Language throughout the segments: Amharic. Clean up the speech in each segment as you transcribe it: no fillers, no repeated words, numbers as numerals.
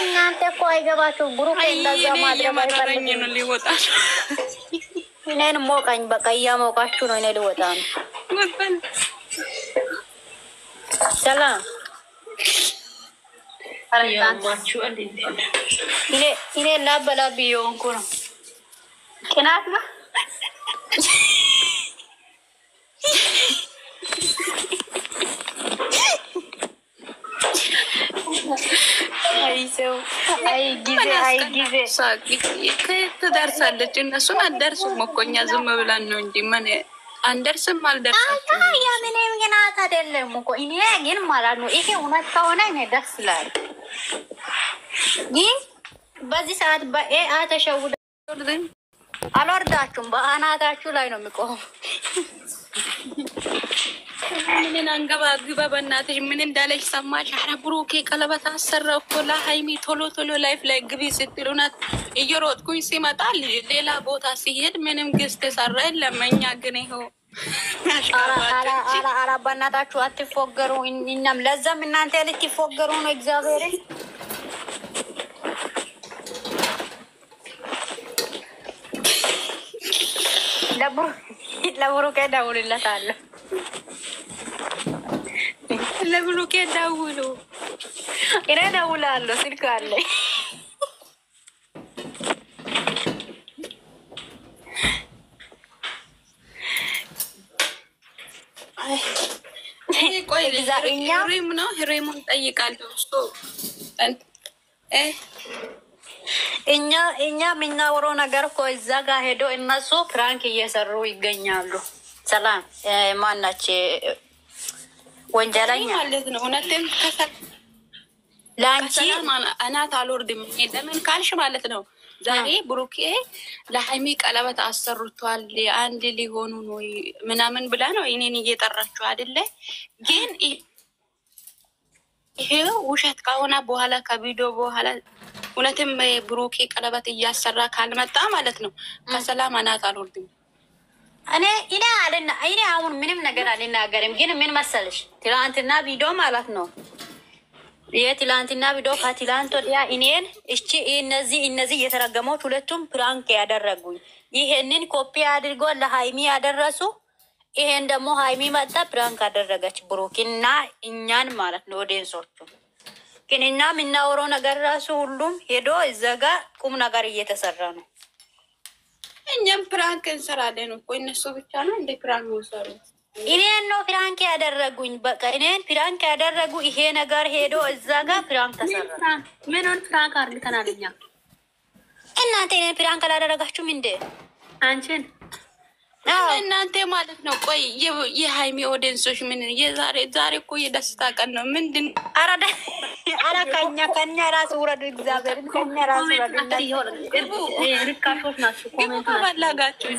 እናንተ እኮ አይገባችሁ። ብሩክ እንደዛ ማድረግ አይፈልግም። እኔን ሞቀኝ በቃ እያሞቃችሁ ነው። እኔ ልወጣ ነው። ሰላም እኔ ላበላብ የሆንኩ ነው። ቅናት ነው። አይ ጊዜ ትደርሳለች። እነሱን አደርሱም እኮ እኛ ዝም ብለን ነው እንጂ ምን አንደርስም አልደርሳችም። ያ ምንም ቅናት አይደለም እኮ እኔ ግን ማለት ነው። ይሄ እውነት ከሆነ እኔ ደስ ይላል። ግን በዚህ ሰዓት ተሸውደ አልወርዳችሁም። በአናታችሁ ላይ ነው የሚቆም። ምን አንገባግባ በእናትሽ ምን እንዳለች ሰማሽ? ኧረ ብሩኬ ቀለበት አሰራ እኮ ለሀይሚ ቶሎ ላይፍ ላይ ግቢ ስትሉናት እየሮጥኩኝ ሲመጣ ሌላ ቦታ ሲሄድ ምንም ግስት ሰራ የለም። እኛ ግን ይኸው አላ በእናታችሁ አትፎገሩ። እኛም ለዛም እናንተ ልትፎገሩ ነው። እግዚአብሔር ለብሩኬ ደውልለታለሁ። ለብሩኬ ደውሉ። እኔ ደውላለሁ። ስልክ አለኝ። ቆይ ሬሙን ጠይቃለሁ። እኛ የምናወራው ነገር እኮ እዛ ጋር ሄዶ እነሱ ፕራንክ እየሰሩ ይገኛሉ። ሰላም ማናች ወንጀለኛ ማለት ነው። እውነትም ለአንቺ እናት አልወርድም። ለምን ካልሽ ማለት ነው ዛሬ ብሩኬ ለሀይሚ ቀለበት አሰርቷል። አንድ ሊሆኑ ነው ምናምን ብላ ነው እኔን እየጠራችሁ አይደለ? ግን ይሄ ውሸት ከሆነ በኋላ ከቪዲዮ በኋላ እውነትም ብሩኬ ቀለበት እያሰራ ካልመጣ ማለት ነው ከሰላም እናት አልወርድም። እኔ አሁን ምንም ነገር አልናገርም። ግን ምን መሰለሽ ትላንትና ቪዲዮ ማለት ነው የትላንትና ቪዲዮ ከትላንት ወዲያ እኔን እነዚህ የተረገሙት ሁለቱም ፕራንክ ያደረጉኝ ይሄንን ኮፒ አድርጎ ለሃይሚ ያደረሱ። ይሄን ደግሞ ሃይሚ መጣ ፕራንክ አደረገች ብሩክና እኛን ማለት ነው ኦዲየንሶቹ። ግን እኛ የምናወራው ነገር ራሱ ሁሉም ሄዶ እዛ ጋር ቁም ነገር እየተሰራ ነው። እኛም ፕራንክ እንሰራለን እኮ እነሱ ብቻ ነው እንደ ፕራንክ ወሰሩ። እኔን ነው ፕራንክ ያደረጉኝ። በቃ እኔን ፕራንክ ያደረጉ። ይሄ ነገር ሄዶ እዛ ጋር ፕራንክ ተሰራ። ምን ሆነ? ፕራንክ አድርገናል እኛ። እናንተ እኔን ፕራንክ አላደረጋችሁም እንዴ? አንቺን እናንተ ማለት ነው። ቆይ የሃይሚ ኦዲየንሶች ምን ዛሬ እኮ የደስታ ቀን ነው። ምንድን አረ ከኛ ራሱ ውረዱ። እግዚአብሔር ከኛ ራሱ ውረዱ። ርካሾች ናቸው። ኮሜንት ባላጋችሁ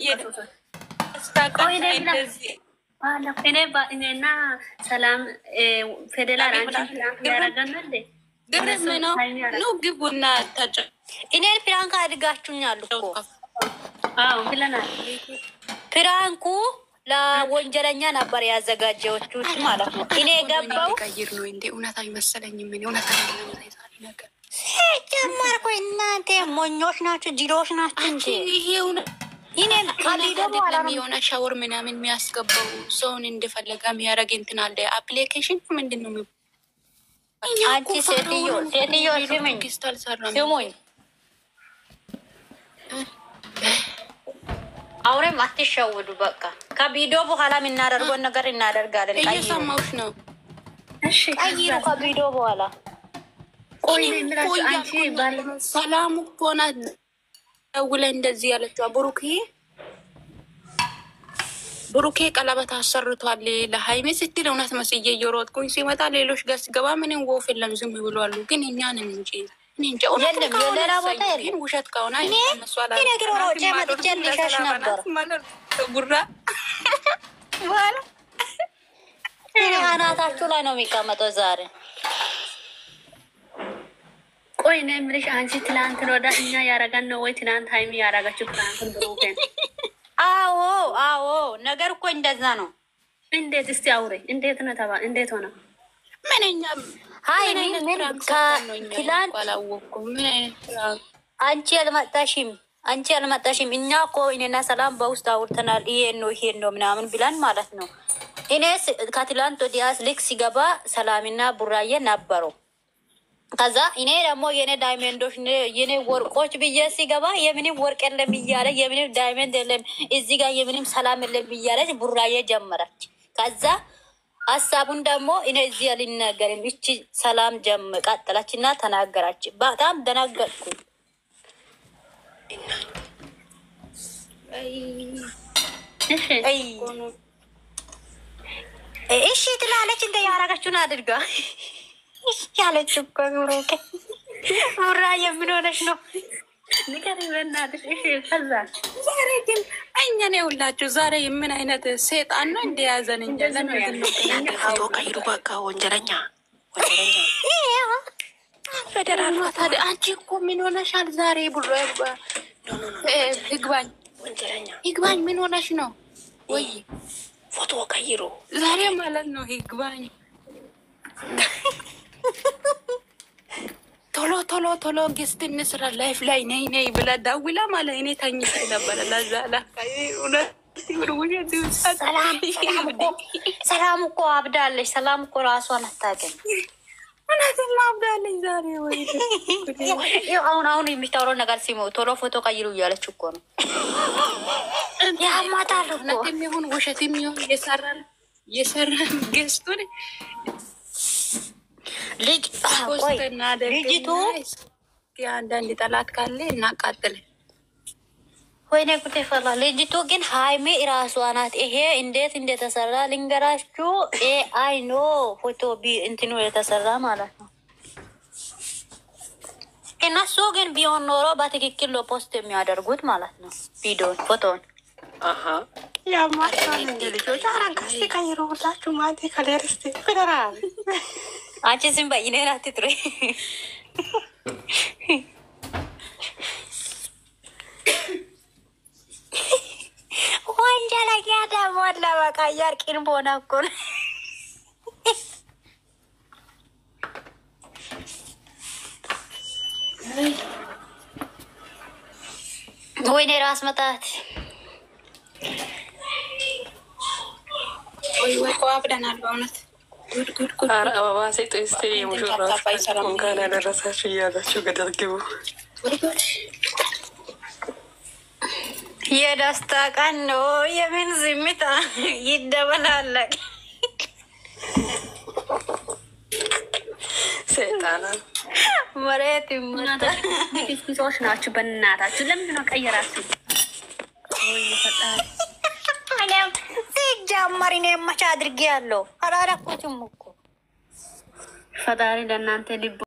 የደስታ ቀን እንደዚህ እኔና ሰላም ፌዴራል አንቺ ያረጋን እንዴ? ግብስ ነው ግቡና ታጨ እኔን ፕራንክ አድርጋችሁኛል እኮ። አዎ ብለናል። ፕራንኩ ለወንጀለኛ ነበር ያዘጋጀሁት ማለት ነው። እኔ ገባው ቀይር ነው እንዴ? እውነት አይመሰለኝም። ምን እውነት ነገር ጀመርኩ። እናንተ ሞኞች ናችሁ፣ ጅሎች ናችሁ እንዴ? እኔ የሆነ ሻወር ምናምን የሚያስገባው ሰውን እንደፈለገ የሚያደርግ እንትን አለ አፕሊኬሽን ምንድን ነው? አንቺ ሴትዮ ስሙኝ፣ አውሬም አትሸውዱ። በቃ ከቪዲዮ በኋላ የምናደርገውን ነገር እናደርጋለን። እየሰማሁሽ ነው። እሺ ቀይሩ ከቪዲዮ በኋላ። ሰላሙ ሆና ደውላ እንደዚህ ያለችው ብሩኬ ቀለበት አሰርቷል ለሃይሜ ስትል እውነት መስዬ እየሮጥኩኝ ሲመጣ ሌሎች ጋር ሲገባ ምንም ወፍ የለም ዝም ብሏሉ። ግን እኛ ነን እንጂ ውሸት ከሆነ አናታችሁ ላይ ነው የሚቀመጠው ዛሬ። ቆይ ነው የምልሽ አንቺ ትላንት ወደ እኛ ያረጋን ነው ወይ ትላንት ሃይሚ ያረጋችሁ ትላንት ብሩኬን? አዎ ነገር እኮ እንደዛ ነው። እንዴት እስቲ አውሬ እንዴት ነው ተባ እንዴት ሆነ? ምንኛ ሀይሚ ምን ከትላንት አላወኩም። ምን አይነት ፕራንክ? አንቺ አልመጣሽም። እኛ እኮ እኔና ሰላም በውስጥ አውርተናል። ይሄን ነው ምናምን ብለን ማለት ነው። እኔስ ከትላንት ወዲያስ ልክ ሲገባ ሰላምና ቡራዬ ነበሩ። ከዛ እኔ ደግሞ የኔ ዳይመንዶች የኔ ወርቆች ብዬ ሲገባ የምንም ወርቅ የለም እያለ የምንም ዳይመንድ የለም እዚህ ጋር የምንም ሰላም የለም እያለች ቡራዬ ጀመረች። ከዛ ሀሳቡን ደግሞ እኔ እዚህ አልናገርም እቺ ሰላም ቀጠለችና ተናገራች። በጣም ደነገጥኩ። እሺ ትላለች እንደ ያረጋችሁን አድርጋ ያለች እኮ ቡራ የምን ሆነሽ ነው? ንገሪኝ በእናትሽ። እሺ ከዛ ዛሬ ግን እኛ ነው ሁላችሁ ዛሬ ምን አይነት ሰይጣን ነው እንደያዘን እንጂ ለምን ፎቶ ቀይሩ በቃ ወንጀለኛ ፈደራል ታዲያ አንቺ እኮ ምን ሆነሻል ዛሬ? ብሎ ይግባኝ ምን ሆነሽ ነው? ወይ ፎቶ ቀይሩ ዛሬ ማለት ነው። ይግባኝ ቶሎ ጌስት እንስራ ላይፍ ላይ ነይ ብላ ደውላ ማለት እኔ ተኝቼ ነበረ። ለዛ ሰላም እኮ አብዳለች። ሰላም እኮ ራሷን አታውቅም። እውነትም አብዳለች ዛሬ። ወይ አሁን የሚታወራው ነገር ሲሞ ቶሎ ፎቶ ቀይሩ እያለች እኮ ነው። ያማታል እኮ እውነትም ይሁን ውሸትም ይሁን የሰራን ጌስቱን ልጅቱ አንዳንድ ጠላት ካለ እናቃጥል። ወይኔ ጉዴ ፈላ። ልጅቱ ግን ሀይሜ እራሷ ናት። ይሄ እንዴት እንደተሰራ ልንገራችሁ። አይ ኖ ፎቶ እንትኑ የተሰራ ማለት ነው። እነሱ ግን ቢሆን ኖሮ በትክክል ነው ፖስት የሚያደርጉት ማለት ነው። ቪዲዮን ፎቶን ልጆች አራንካስቲ ቀይሩ ሁላችሁ ማቴ ከሌርስቲ ፌደራል አንቺ ዝም በይ። እኔን አትጥሪ። ወንጀለኛ ደግሞ ለበቃ እያርቂን ቦና እኮ ነው። ወይኔ ራስ መታት ወይ አብደናል በእውነት። አበባ ሴቶ ስቴ የሙሽራ እንኳን ያደረሳችሁ እያላችሁ ገደል ግቡ። የደስታ ቀን ነው። የምን ዝምታ ይደበላለቅ። ሴጣና መሬት ሰዎች ናችሁ። በእናታችሁ ለምንድን ነው ቀየራችሁ? ሲጀመር እኔ መቼ አድርጌ ያለው አላረኩትም እኮ። ፈጣሪ ለእናንተ ልቦ